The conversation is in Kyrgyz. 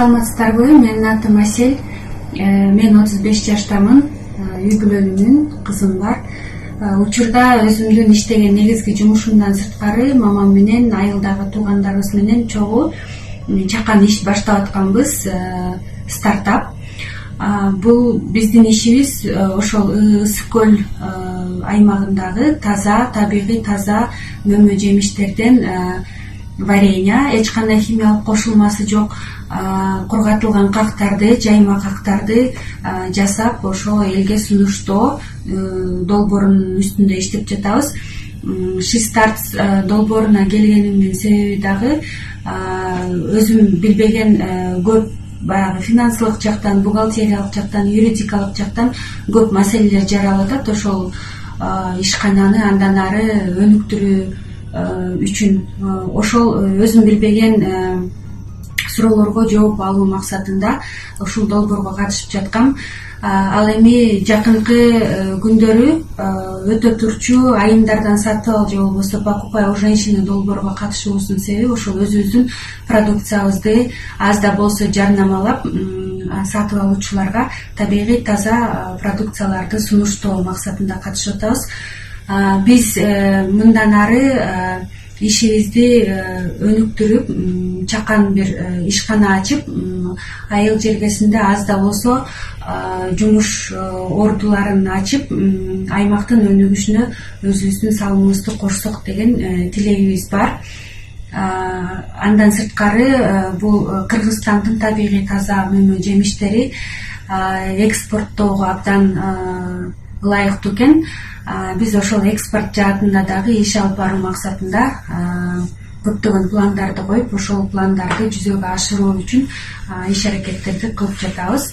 Саламатсыздарбы? Менин атым Асель. Мен 35 жаштамын. Үй бүлөлүүмүн, кызым бар. Учурда өзүмдүн иштеген негизги жумушумдан сырткары мамам менен айылдагы туугандарыбыз менен чогуу чакан иш баштап атканбыз. Стартап. Бул биздин ишибиз ошол ысык көл аймагындагы таза, табигый таза мөмө жемиштерден варенье, эч кандай химиялык кошулмасы жок кургатылган кактарды, жайма кактарды жасап, ошо элге сунуштоо долбоорунун үстүндө иштеп жатабыз. Шистарт долбооруна келгенимдин себеби дагы өзүм билбеген көп баягы финансылык жактан, бухгалтериялык жактан, юридикалык жактан көп маселелер жаралып атат. Ошол ишкананы андан ары өнүктүрүү үчүн ошол өзүм билбеген суроолорго жооп алуу максатында ушул долбоорго катышып жаткам. Ал эми жакынкы күндөрү өтө турчу айымдардан сатып ал же болбосо покупай у женщины долбоорго катышуубуздун себеби ошол өзүбүздүн продукциябызды аз да болсо жарнамалап сатып алуучуларга табигый таза продукцияларды сунуштоо максатында катышып атабыз. Биз мындан ары ишибизди өнүктүрүп, чакан бир ишкана ачып, айыл жергесинде аз да болсо жумуш ордуларын ачып, аймактын өнүгүшүнө өзүбүздүн салымыбызды кошсок деген тилегибиз бар. Андан сырткары бул Кыргызстандын табигый таза мөмө жемиштери экспорттоого абдан ылайыктуу экен. Биз ошол экспорт жаатында дагы иш алып баруу максатында көптөгөн пландарды коюп, ошол пландарды жүзөгө ашыруу үчүн иш аракеттерди кылып жатабыз.